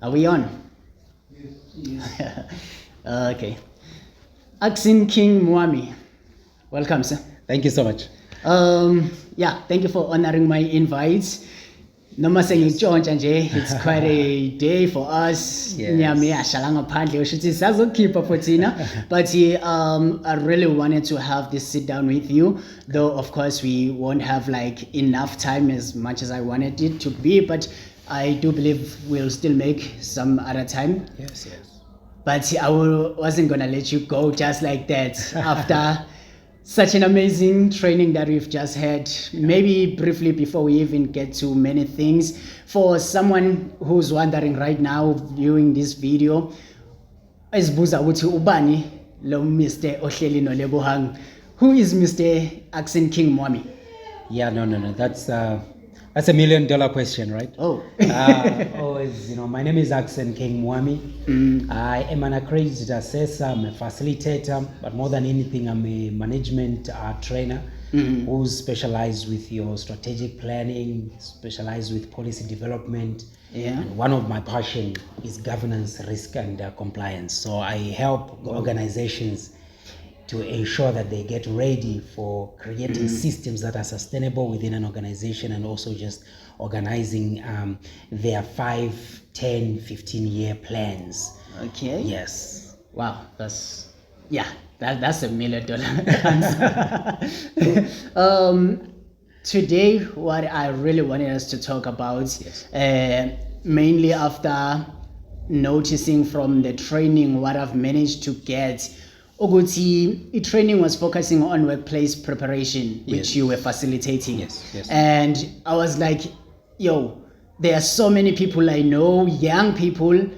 Are we on? Yes. Okay. Ackson King Mwami. Welcome, sir. Thank you so much. Yeah, thank you for honoring my invite. Noma sengitshontsha nje, it's quite a day for us. Yes. Inyama iyashala ngaphandle ushuthi sazokhipha for thina. But I really wanted to have this sit down with you, though of course we won't have like enough time as much as I wanted it to be, but I do believe we'll still make some other time. Yes. But wasn't gonna let you go just like that after such an amazing training that we've just had. Maybe briefly before we even get to many things, for someone who's wondering right now viewing this video, esibuza ukuthi ubani lo Mr. Ohleli noLebohang? Who is Mr. Ackson King Mwami? Yeah, no. That's a $1 million question, right? Oh. Always, my name is Ackson King Mwami. I am an accredited assessor, I'm a facilitator, but more than anything, I'm a management trainer who's specialized with your strategic planning, specialized with policy development. Yeah. And one of my passion is governance, risk, and compliance. So I help organizations to ensure that they get ready for creating systems that are sustainable within an organization, and also just organizing their 5, 10, 15-year plans. Okay. Yes. Wow, that's $1 million answer. Today, what I really wanted us to talk about, mainly after noticing from the training what I've managed to get, Oguti, training was focusing on workplace preparation, which you were facilitating. Yes. And I was like, there are so many people I know, young people,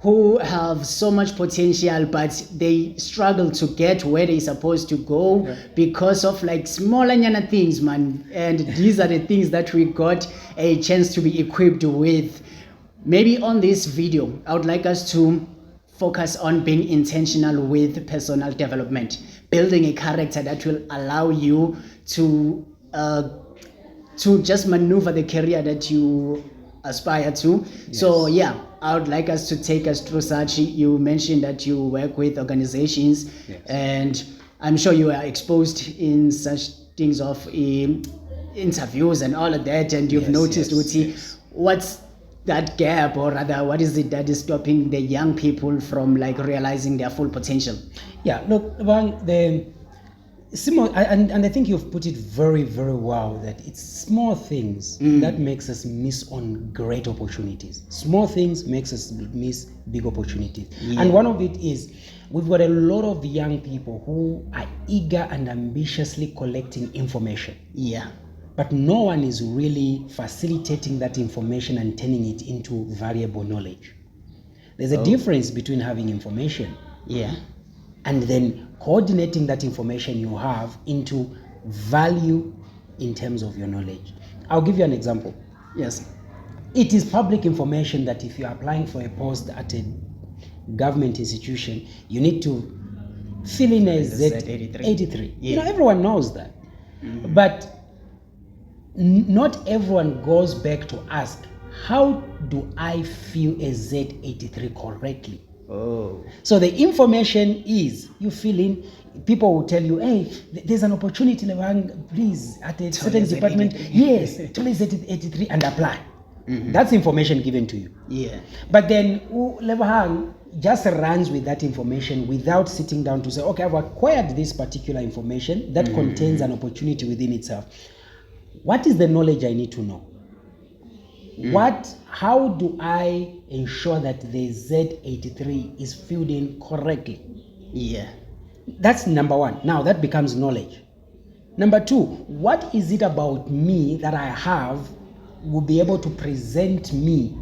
who have so much potential, but they struggle to get where they're supposed to go because of like smaller nyana things, man. And these are the things that we got a chance to be equipped with. Maybe on this video, I would like us to focus on being intentional with personal development, building a character that will allow you to just maneuver the career that you aspire to. Yes. So I would like us to take us through such. You mentioned that you work with organizations, and I'm sure you are exposed in such things of interviews and all of that, and you've noticed, what's that gap, or rather what is it that is stopping the young people from like realizing their full potential? Yeah, look, and I think you've put it very, very well, that it's small things that makes us miss on great opportunities. Small things makes us miss big opportunities. And one of it is we've got a lot of young people who are eager and ambitiously collecting information. Yeah. But no one is really facilitating that information and turning it into valuable knowledge. There's a difference between having information and then coordinating that information you have into value in terms of your knowledge. I'll give you an example. Yes. It is public information that if you're applying for a post at a government institution, you need to fill in a Z83. Yeah. Everyone knows that. But not everyone goes back to ask, how do I fill a Z83 correctly? Oh. So the information is, you fill in, people will tell you, hey, there's an opportunity, please, at a certain department. Yes, tell Z83 and apply. That's information given to you. Yeah. But then Lebohang just runs with that information without sitting down to say, okay, I've acquired this particular information that contains an opportunity within itself. What is the knowledge I need to know? How do I ensure that the Z83 is filled in correctly? Yeah. That's number one. Now that becomes knowledge. Number two, what is it about me that I have will be able to present me,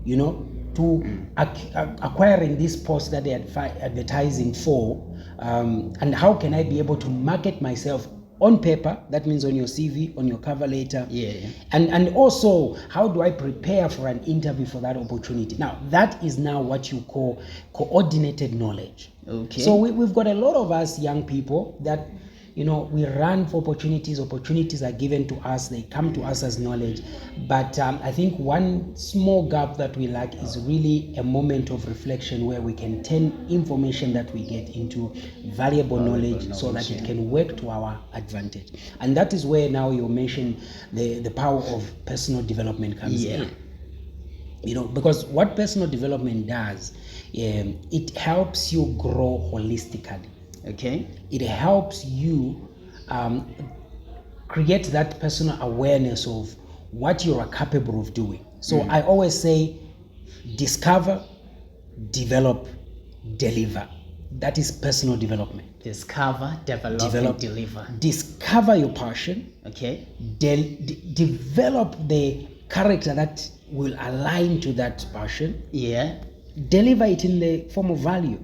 to acquiring this post that they're advertising for, and how can I be able to market myself on paper? That means on your CV, on your cover letter. Yeah. And also, how do I prepare for an interview for that opportunity? Now, that is now what you call coordinated knowledge. Okay. So we've got a lot of us young people that we run for opportunities. Opportunities are given to us. They come to us as knowledge. But I think one small gap that we lack is really a moment of reflection where we can turn information that we get into valuable knowledge so that it can work to our advantage. And that is where now you mention the power of personal development comes in. Because what personal development does, it helps you grow holistically. Okay. It helps you create that personal awareness of what you are capable of doing. So I always say, discover, develop, deliver. That is personal development. Discover, develop, and deliver. Discover your passion. Okay. Develop the character that will align to that passion. Yeah. Deliver it in the form of value.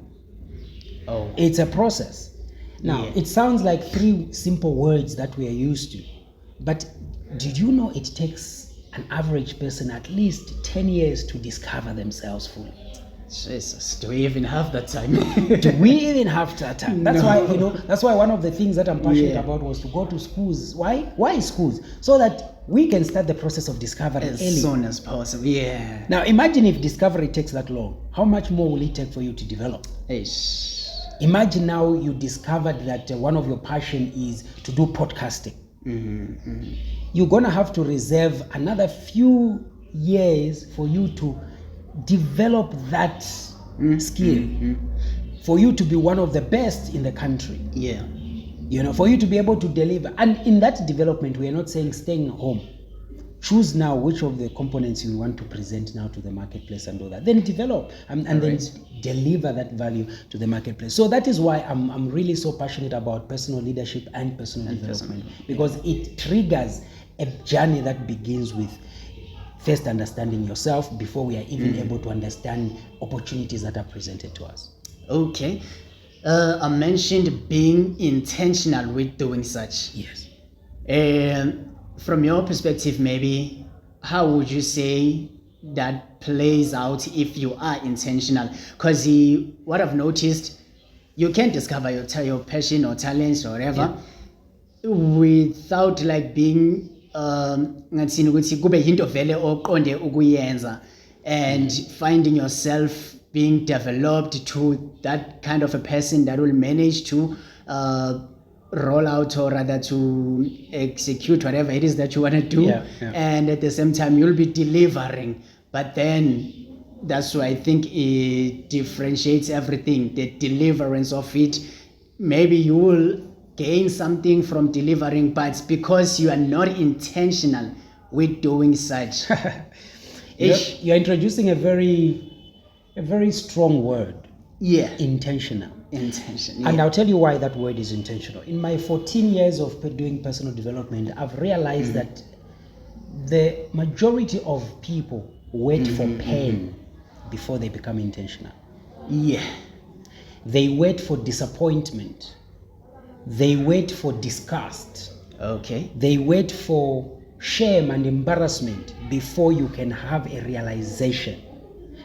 Oh. It's a process. Now, it sounds like 3 simple words that we are used to. But did you know it takes an average person at least 10 years to discover themselves fully? Jesus, do we even have that time? Do we even have that time? That's why one of the things that I'm passionate about was to go to schools. Why schools? So that we can start the process of discovery as early. soon as possible. Yeah. Now imagine if discovery takes that long. How much more will it take for you to develop? Ish. Imagine now you discovered that one of your passion is to do podcasting. You're gonna have to reserve another few years for you to develop that skill, for you to be one of the best in the country. Yeah. For you to be able to deliver. And in that development, we are not saying staying home. Choose now which of the components you want to present now to the marketplace and all that. Then develop and then deliver that value to the marketplace. So that is why I'm really so passionate about personal leadership and personal development, because it triggers a journey that begins with first understanding yourself before we are even able to understand opportunities that are presented to us. Okay. I mentioned being intentional with doing such. Yes. From your perspective, maybe, how would you say that plays out if you are intentional? Because what I've noticed, you can discover your passion or talents or whatever without like being ngathini ukuthi kube yinto vele oqonde ukuyenza, and finding yourself being developed to that kind of a person that will manage to roll out, or rather to execute whatever it is that you want to do. And at the same time you'll be delivering. But then that's why I think it differentiates everything, the deliverance of it. Maybe you will gain something from delivering, but because you are not intentional with doing such. You're introducing a very strong word. Yeah. Intentional. Intention. And I'll tell you why that word is intentional. In my 14 years of doing personal development, I've realized that the majority of people wait for pain before they become intentional. Yeah. They wait for disappointment. They wait for disgust. Okay. They wait for shame and embarrassment before you can have a realization.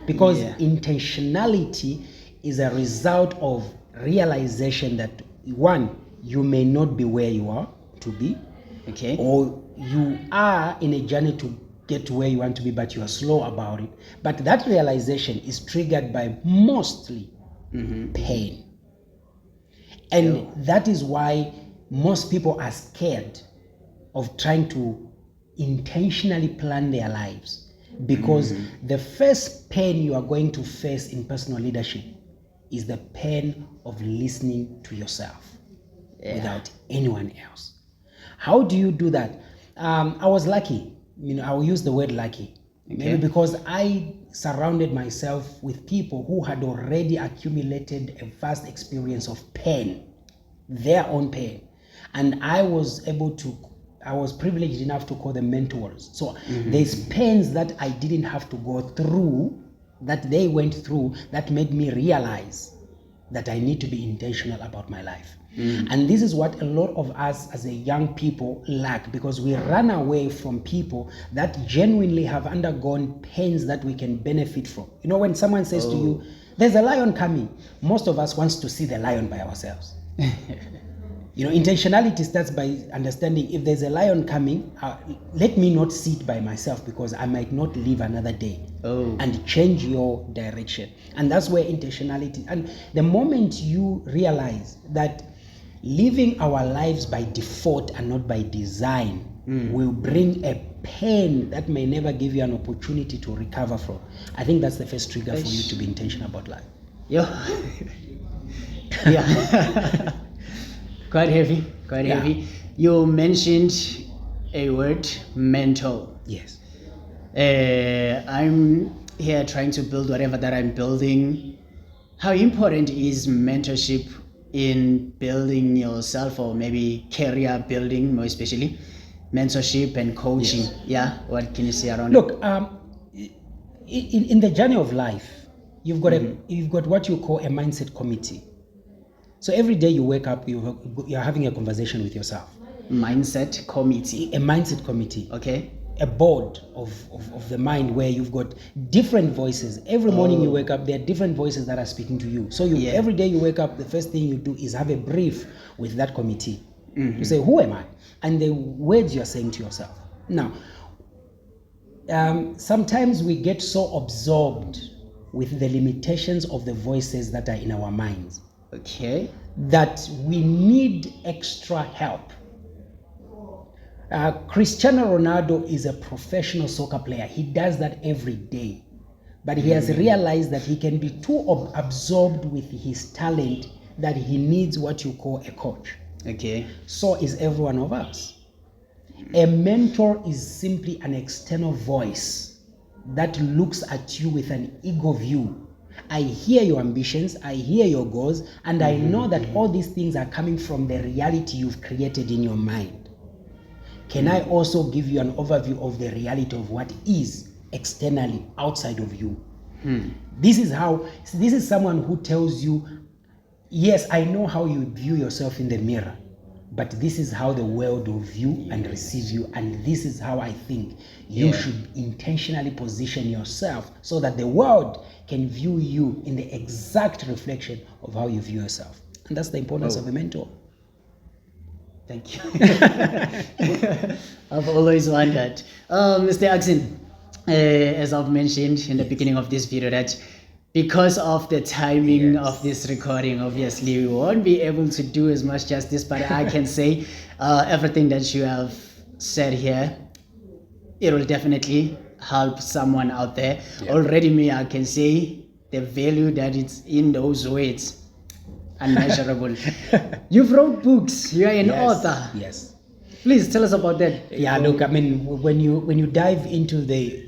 Because intentionality is a result of realization that, one, you may not be where you are to be. Okay. Or you are in a journey to get to where you want to be, but you are slow about it. But that realization is triggered by mostly pain. And that is why most people are scared of trying to intentionally plan their lives, because the first pain you are going to face in personal leadership is the pain of listening to yourself without anyone else. How do you do that? I was lucky. I will use the word lucky. Maybe because I surrounded myself with people who had already accumulated a vast experience of pain, their own pain. And I was privileged enough to call them mentors. So there's pains that I didn't have to go through, that they went through, that made me realize that I need to be intentional about my life. And this is what a lot of us as a young people lack, because we run away from people that genuinely have undergone pains that we can benefit from. When someone says to you, there's a lion coming, most of us wants to see the lion by ourselves. Intentionality starts by understanding if there's a lion coming, let me not sit by myself because I might not live another day. And change your direction. And that's where intentionality, and the moment you realize that living our lives by default and not by design will bring a pain that may never give you an opportunity to recover from, I think that's the first trigger for you to be intentional about life. Yeah. Quite heavy. You mentioned a word, mentor. Yes. I'm here trying to build whatever that I'm building. How important is mentorship in building yourself, or maybe career building, more especially mentorship and coaching? Yes. Yeah, what can you say around Look, in the journey of life, you've got you've got what you call a mindset committee. So every day you wake up, you're having a conversation with yourself. Mindset committee. A mindset committee. Okay. A board of the mind where you've got different voices. Every morning you wake up, there are different voices that are speaking to you. So every day you wake up, the first thing you do is have a brief with that committee. You say, who am I? And the words you're saying to yourself. Now, sometimes we get so absorbed with the limitations of the voices that are in our minds. Okay. That we need extra help. Cristiano Ronaldo is a professional soccer player. He does that every day. But he has realized that he can be too absorbed with his talent that he needs what you call a coach. Okay. So is every one of us. A mentor is simply an external voice that looks at you with an ego view. I hear your ambitions, I hear your goals, and I know that all these things are coming from the reality you've created in your mind. Can I also give you an overview of the reality of what is externally outside of you? This is someone who tells you, yes, I know how you view yourself in the mirror, but this is how the world will view and receive you, and this is how I think you should intentionally position yourself so that the world can view you in the exact reflection of how you view yourself. And that's the importance of a mentor. Thank you. I've always wondered. Mr. Ackson, as I've mentioned in the beginning of this video, that because of the timing of this recording, obviously we won't be able to do as much justice, but I can say everything that you have said here, it will definitely help someone out there. Already me, I can say the value that it's in those words, unmeasurable. You've wrote books, you're an author. Yes. Please tell us about that. Yeah, look, I mean, when you dive into the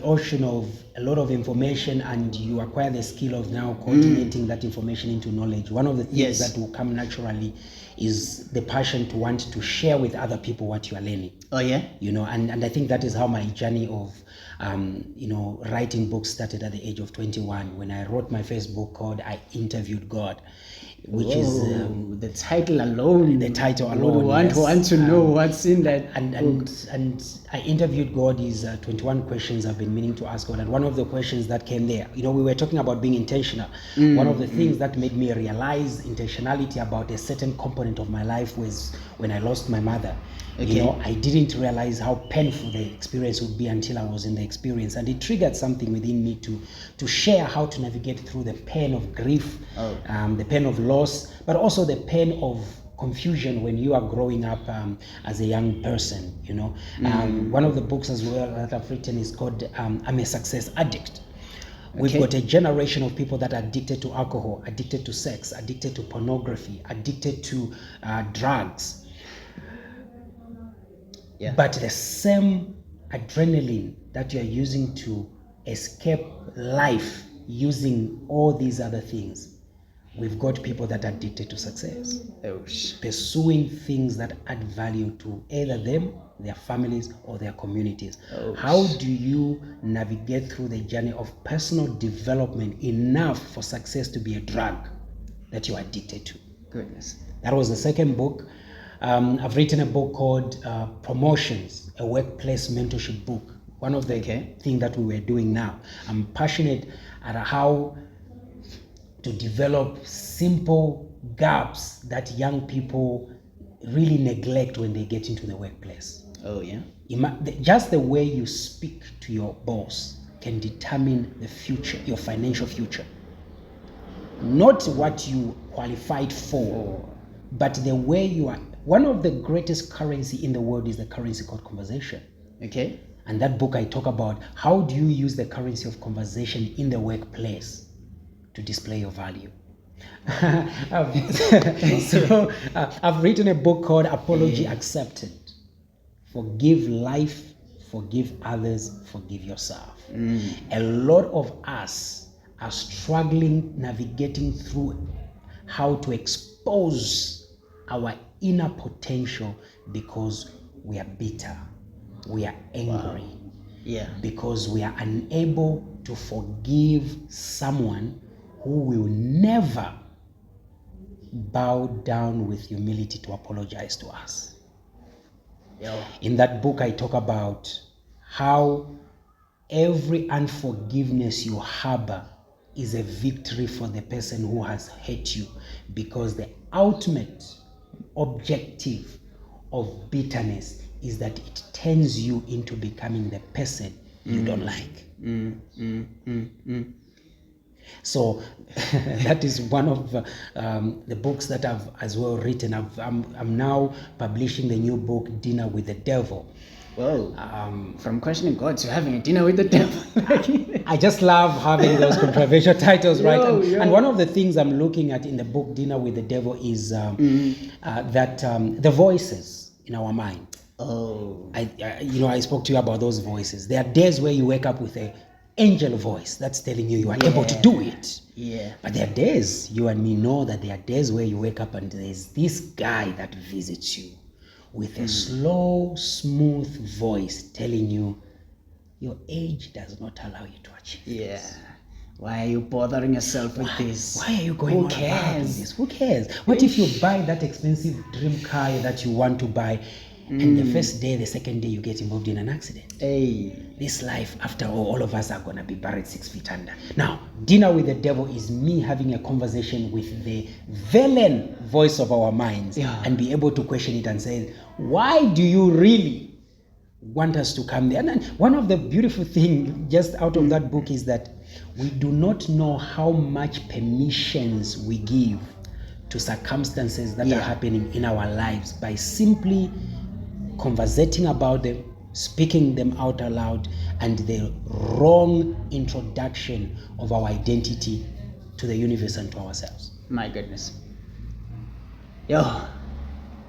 ocean of a lot of information and you acquire the skill of now coordinating that information into knowledge, one of the things that will come naturally is the passion to want to share with other people what you are learning. Oh yeah? And I think that is how my journey of writing books started at the age of 21 when I wrote my first book called I Interviewed God, which is the title alone. The title alone. Want to know what's in that. And I Interviewed God is 21 questions I've been meaning to ask God. And one of the questions that came there, we were talking about being intentional. One of the things that made me realize intentionality about a certain component of my life was when I lost my mother. Okay. I didn't realize how painful the experience would be until I was in the experience, and it triggered something within me to share how to navigate through the pain of grief, the pain of loss, but also the pain of confusion when you are growing up as a young person. One of the books as well that I've written is called I'm a Success Addict. We've got a generation of people that are addicted to alcohol, addicted to sex, addicted to pornography, addicted to drugs. Yeah. But the same adrenaline that you are using to escape life using all these other things, we've got people that are addicted to success, pursuing things that add value to either them, their families, or their communities. How do you navigate through the journey of personal development enough for success to be a drug that you're addicted to? Goodness. That was the second book. I've written a book called Promotions, a workplace mentorship book. One of the things that we were doing now. I'm passionate at how to develop simple gaps that young people really neglect when they get into the workplace. Oh, yeah. Just the way you speak to your boss can determine the future, your financial future. Not what you qualified for, but the way you are. One of the greatest currency in the world is the currency called conversation. Okay. And that book I talk about how do you use the currency of conversation in the workplace to display your value. I've written a book called Apology Accepted. Forgive life, forgive others, forgive yourself. A lot of us are struggling navigating through how to expose our inner potential because we are bitter, we are angry, Yeah. because we are unable to forgive someone who will never bow down with humility to apologize to us. Yeah. In that book, I talk about how every unforgiveness you harbor is a victory for the person who has hurt you, because the ultimate objective of bitterness is that it turns you into becoming the person you don't like. So that is one of the books that I've as well written. I'm now publishing the new book, Dinner with the Devil. Whoa. From questioning God to having a dinner with the devil. I just love having those controversial titles, right? Yo. And one of the things I'm looking at in the book, Dinner with the Devil, is that the voices in our mind. Oh. I spoke to you about those voices. There are days where you wake up with an angel voice that's telling you are able to do it. Yeah. But there are days, you and me know that there are days where you wake up and there's this guy that visits you with a slow, smooth voice telling you your age does not allow you to achieve Yeah. this. Why are you bothering yourself with this? Why are you going Who on about cares? this? Who cares? What if you buy that expensive dream car that you want to buy, and the first day, the second day, you get involved in an accident? Hey. This life, after all of us are going to be buried 6 feet under. Now, Dinner with the Devil is me having a conversation with the villain voice of our minds, and be able to question it and say, why do you really want us to come there? And then one of the beautiful things just out of that book is that we do not know how much permissions we give to circumstances that are happening in our lives by simply conversating about them, speaking them out aloud, and the wrong introduction of our identity to the universe and to ourselves. My goodness. Yo,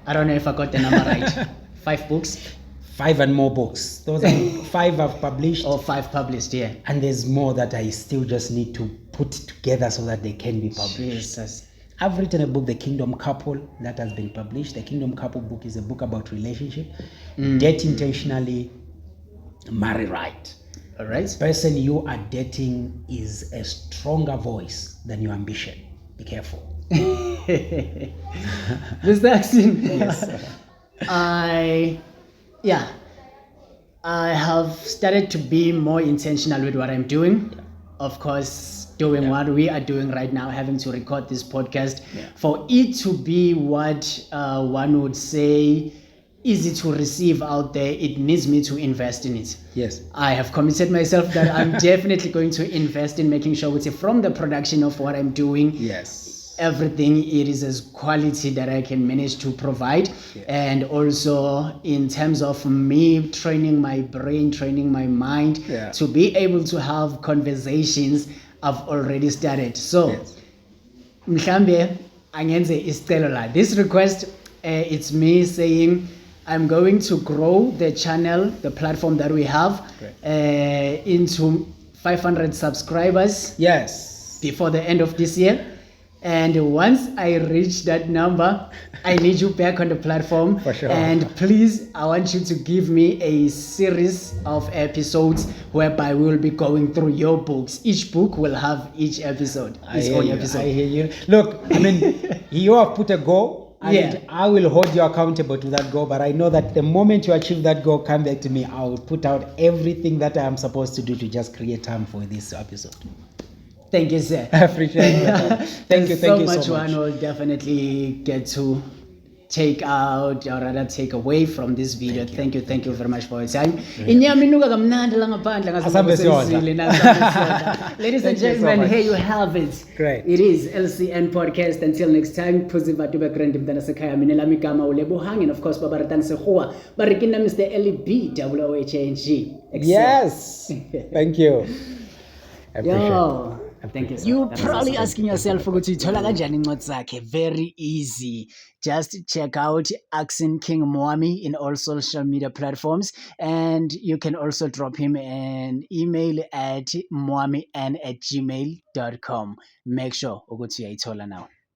I don't know if I got the number right. 5 books? 5 and more books. Those are 5 I've published. Or 5 published, yeah. And there's more that I still just need to put together so that they can be published. Jesus. I've written a book, The Kingdom Couple, that has been published. The Kingdom Couple book is a book about relationship. Date intentionally, marry right. All right. The person you are dating is a stronger voice than your ambition. Be careful. Mr. Ackson. Yes. I have started to be more intentional with what I'm doing. Of course, doing what we are doing right now, having to record this podcast, for it to be what one would say easy to receive out there, it needs me to invest in it. Yes. I have committed myself that I'm definitely going to invest in making sure it's from the production of what I'm doing. Yes. Everything, it is as quality that I can manage to provide. And also in terms of me training my brain, training my mind to be able to have conversations, I've already started. So mhlambe angenze isicelo la. This request, it's me saying I'm going to grow the channel, the platform that we have, into 500 subscribers. Yes. Before the end of this year. And once I reach that number, I need you back on the platform. For sure. And please, I want you to give me a series of episodes whereby we will be going through your books. Each book will have each episode, its own episode. I hear you. Look, I mean, you have put a goal, and I will hold you accountable to that goal. But I know that the moment you achieve that goal, come back to me. I will put out everything that I am supposed to do to just create time for this episode. Thank you, sir. I appreciate it. Thank you so much. One will definitely get to take out or rather take away from this video. Thank you very much for your time. Inyama inuka kamnandi la ngaphandle Asambe siyodla. Ladies and Thank you so gentlemen, much. here you have it. Great. It is LCN podcast. Until next time, phuzi batube grand mntana sekhaya mina lami igama uLebohang, and of course babaratang sekhuwa barikina Mr. LB WOHNG. Yes. Thank you. I appreciate it. Yo, thank you. You're probably asking yourself, ukuthi ithola kanjani incwadi zakhe? Very easy. Just check out Ackson King Mwami in all social media platforms, and you can also drop him an email at mwami@gmail.com. Make sure ukuthi uyayithola now.